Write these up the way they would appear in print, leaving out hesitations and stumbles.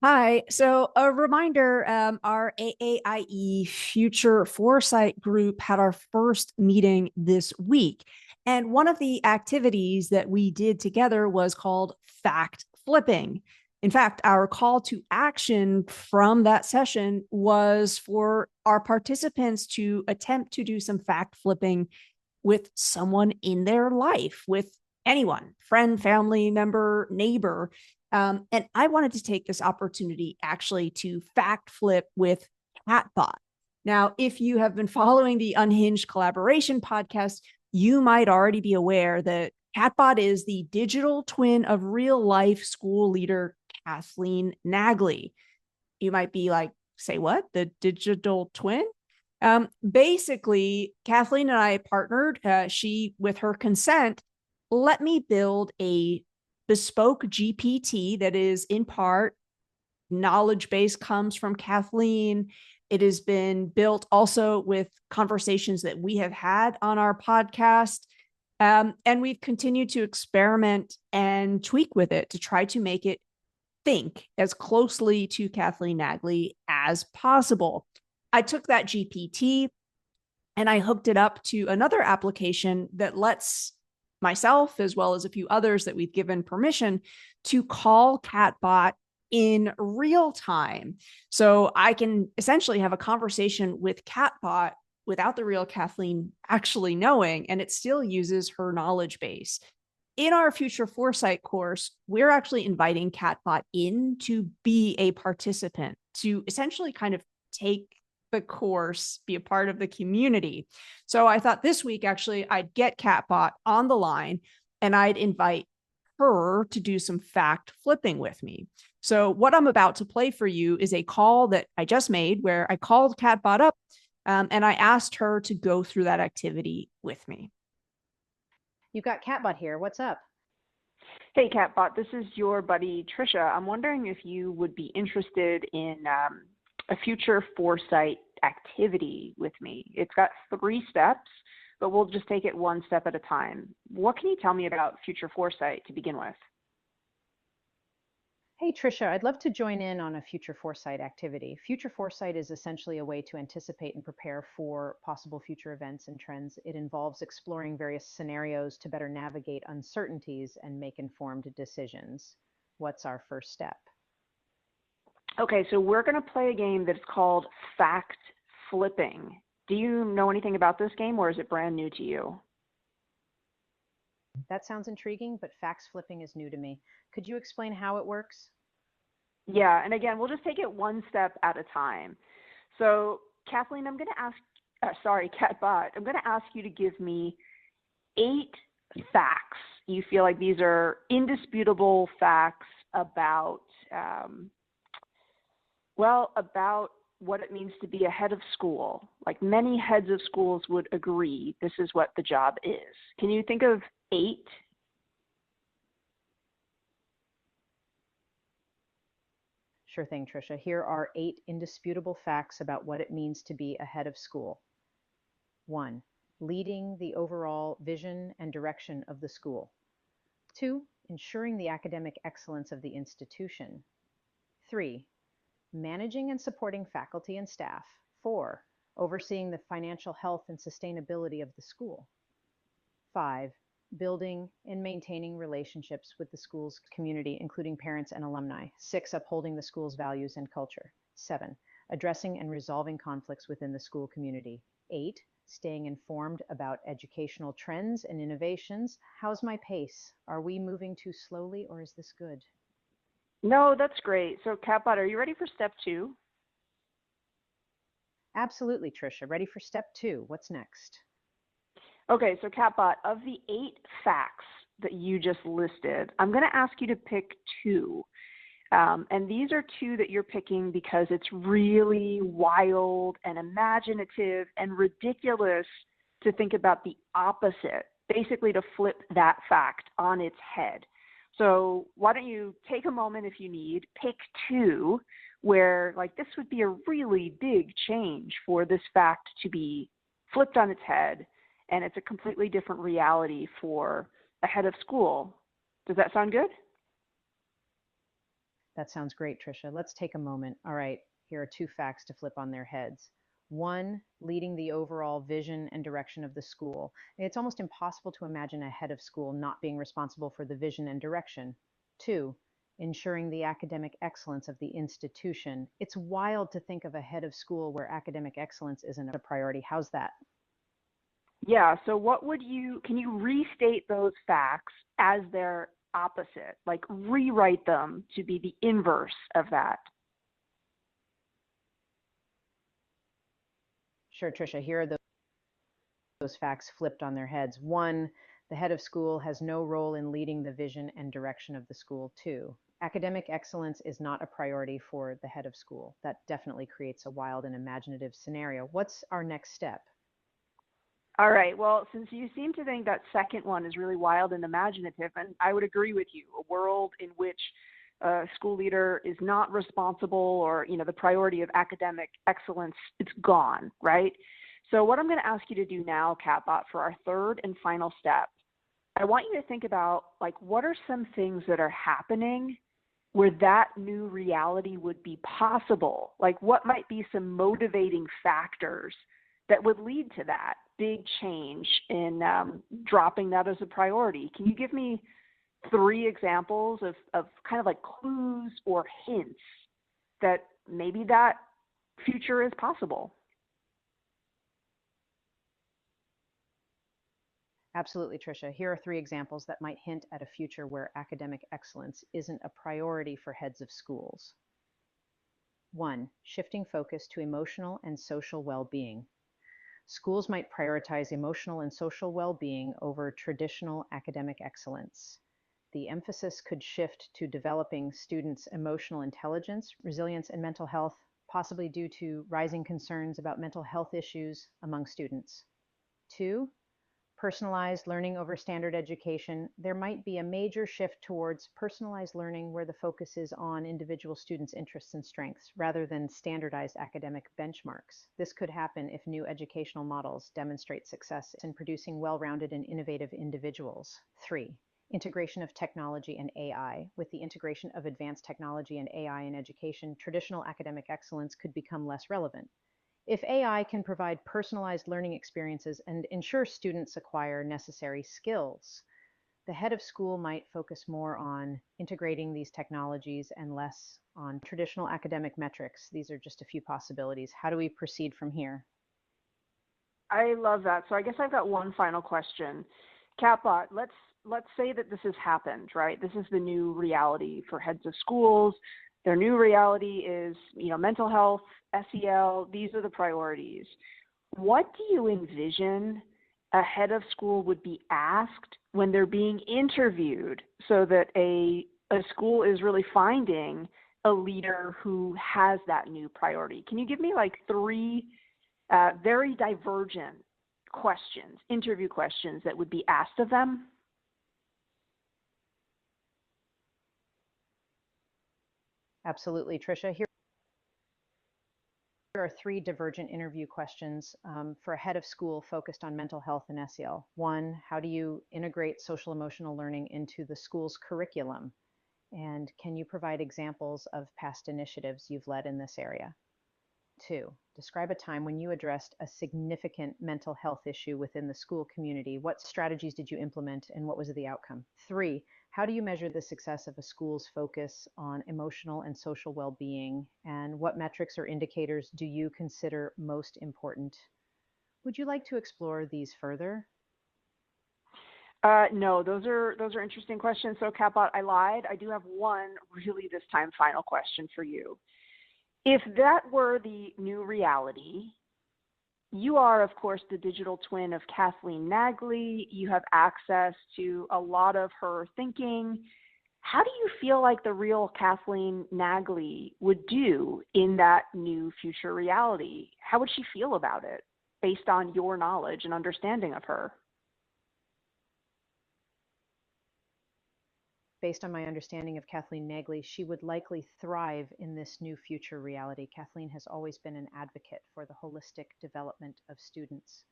Hi. So, a reminder, our AAIE Future Foresight group had our first meeting this week. And one of the activities that we did together was called fact flipping. In fact, our call to action from that session was for our participants to attempt to do some fact flipping with someone in their life, with anyone, friend, family member, neighbor. And I wanted to take this opportunity actually to fact flip with Katbot. Now, if you have been following the Unhinged Collaboration podcast, you might already be aware that Katbot is the digital twin of real life school leader Kathleen Nagley. You might be like, say what? The digital twin? Basically, Kathleen and I partnered. She, with her consent, let me build a bespoke GPT that is in part knowledge base comes from Kathleen. It has been built also with conversations that we have had on our podcast. And we've continued to experiment and tweak with it to try to make it think as closely to Kathleen Nagley as possible. I took that GPT and I hooked it up to another application that lets myself, as well as a few others that we've given permission, to call Katbot in real time. So I can essentially have a conversation with Katbot without the real Kathleen actually knowing, and it still uses her knowledge base. In our Future Foresight course, we're actually inviting Katbot in to be a participant, to essentially kind of take the course, be a part of the community. So I thought this week, actually, I'd get Katbot on the line and I'd invite her to do some fact flipping with me. So what I'm about to play for you is a call that I just made where I called Katbot up and I asked her to go through that activity with me. You've got Catbot here. What's up? Hey, Katbot, this is your buddy Trisha. I'm wondering if you would be interested in a future foresight activity with me. It's got 3 steps, but we'll just take it one step at a time. What can you tell me about future foresight to begin with? Hey, Trisha, I'd love to join in on a future foresight activity. Future foresight is essentially a way to anticipate and prepare for possible future events and trends. It involves exploring various scenarios to better navigate uncertainties and make informed decisions. What's our first step? Okay, so we're going to play a game that's called fact flipping. Do you know anything about this game, or is it brand new to you? That sounds intriguing, but facts flipping is new to me. Could you explain how it works? Yeah, and again, we'll just take it one step at a time. So, Kathleen, I'm going to ask, Katbot, I'm going to ask you to give me 8 facts. You feel like these are indisputable facts about, about what it means to be a head of school. Like many heads of schools would agree, this is what the job is. Can you think of 8? Sure thing, Trisha. Here are 8 indisputable facts about what it means to be a head of school. 1. Leading the overall vision and direction of the school. 2. Ensuring the academic excellence of the institution. 3. Managing and supporting faculty and staff. 4. Overseeing the financial health and sustainability of the school. 5. Building and maintaining relationships with the school's community, including parents and alumni. 6. Upholding the school's values and culture. 7. Addressing and resolving conflicts within the school community. 8. Staying informed about educational trends and innovations. How's my pace? Are we moving too slowly, or is this good? No, that's great. So, Katbot, are you ready for step 2? Absolutely, Trisha. Ready for step 2. What's next? Okay, so Katbot, of the 8 facts that you just listed, I'm going to ask you to pick 2. And these are 2 that you're picking because it's really wild and imaginative and ridiculous to think about the opposite, basically to flip that fact on its head. So why don't you take a moment if you need, pick 2 where like this would be a really big change for this fact to be flipped on its head, and it's a completely different reality for a head of school. Does that sound good? That sounds great, Tricia. Let's take a moment. All right, here are two facts to flip on their heads. One, leading the overall vision and direction of the school. It's almost impossible to imagine a head of school not being responsible for the vision and direction. Two, ensuring the academic excellence of the institution. It's wild to think of a head of school where academic excellence isn't a priority. How's that? Yeah, so can you restate those facts as their opposite? Like rewrite them to be the inverse of that. Sure, Tricia, here are those facts flipped on their heads. One, the head of school has no role in leading the vision and direction of the school. Two, academic excellence is not a priority for the head of school. That definitely creates a wild and imaginative scenario. What's our next step? All right, well, since you seem to think that second one is really wild and imaginative, and I would agree with you, a world in which a school leader is not responsible or, the priority of academic excellence, it's gone, right? So what I'm going to ask you to do now, Katbot, for our third and final step, I want you to think about, like, what are some things that are happening where that new reality would be possible? Like, what might be some motivating factors that would lead to that big change in dropping that as a priority? Can you give me 3 examples of kind of like clues or hints that maybe that future is possible? Absolutely, Tricia. Here are 3 examples that might hint at a future where academic excellence isn't a priority for heads of schools. 1, shifting focus to emotional and social well-being. Schools might prioritize emotional and social well-being over traditional academic excellence. The emphasis could shift to developing students' emotional intelligence, resilience, and mental health, possibly due to rising concerns about mental health issues among students. 2, personalized learning over standard education. There might be a major shift towards personalized learning where the focus is on individual students' interests and strengths rather than standardized academic benchmarks. This could happen if new educational models demonstrate success in producing well-rounded and innovative individuals. 3, integration of technology and AI. With the integration of advanced technology and AI in education, traditional academic excellence could become less relevant. If AI can provide personalized learning experiences and ensure students acquire necessary skills, the head of school might focus more on integrating these technologies and less on traditional academic metrics. These are just a few possibilities. How do we proceed from here? I love that. So I guess I've got one final question. Katbot, let's say that this has happened, right? This is the new reality for heads of schools. Their new reality is, mental health, SEL, these are the priorities. What do you envision a head of school would be asked when they're being interviewed so that a school is really finding a leader who has that new priority? Can you give me like 3 very divergent questions, interview questions that would be asked of them? Absolutely, Tricia. Here are 3 divergent interview questions for a head of school focused on mental health and SEL. 1, how do you integrate social emotional learning into the school's curriculum? And can you provide examples of past initiatives you've led in this area? 2, describe a time when you addressed a significant mental health issue within the school community. What strategies did you implement and what was the outcome? 3, how do you measure the success of a school's focus on emotional and social well-being? And what metrics or indicators do you consider most important? Would you like to explore these further? No, those are interesting questions. So Katbot, I lied. I do have one really this time final question for you. If that were the new reality, you are, of course, the digital twin of Kathleen Nagley. You have access to a lot of her thinking. How do you feel like the real Kathleen Nagley would do in that new future reality? How would she feel about it based on your knowledge and understanding of her? Based on my understanding of Kathleen Nagley, she would likely thrive in this new future reality. Kathleen has always been an advocate for the holistic development of students,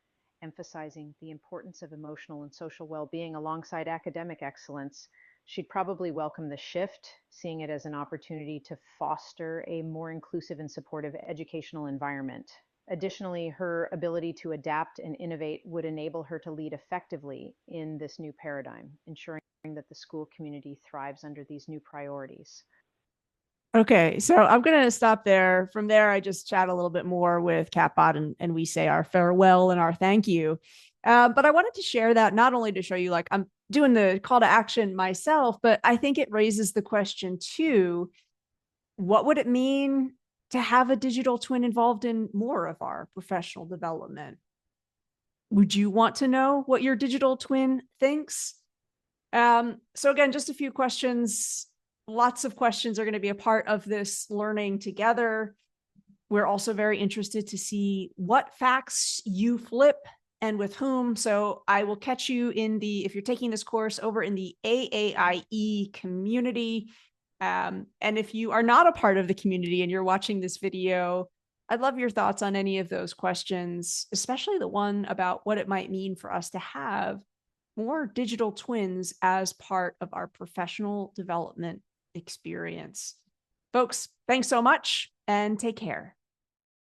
emphasizing the importance of emotional and social well-being alongside academic excellence. She'd probably welcome the shift, seeing it as an opportunity to foster a more inclusive and supportive educational environment. Additionally, her ability to adapt and innovate would enable her to lead effectively in this new paradigm, ensuring that the school community thrives under these new priorities. Okay, so I'm going to stop there. From there, I just chat a little bit more with Katbot, and we say our farewell and our thank you. But I wanted to share that not only to show you, like, I'm doing the call to action myself, but I think it raises the question too, what would it mean to have a digital twin involved in more of our professional development? Would you want to know what your digital twin thinks? So again, just a few questions. Lots of questions are going to be a part of this learning together. We're also very interested to see what facts you flip and with whom. So I will catch you in the, if you're taking this course, over in the AAIE community. And if you are not a part of the community and you're watching this video, I'd love your thoughts on any of those questions, especially the one about what it might mean for us to have more digital twins as part of our professional development experience. Folks, thanks so much and take care.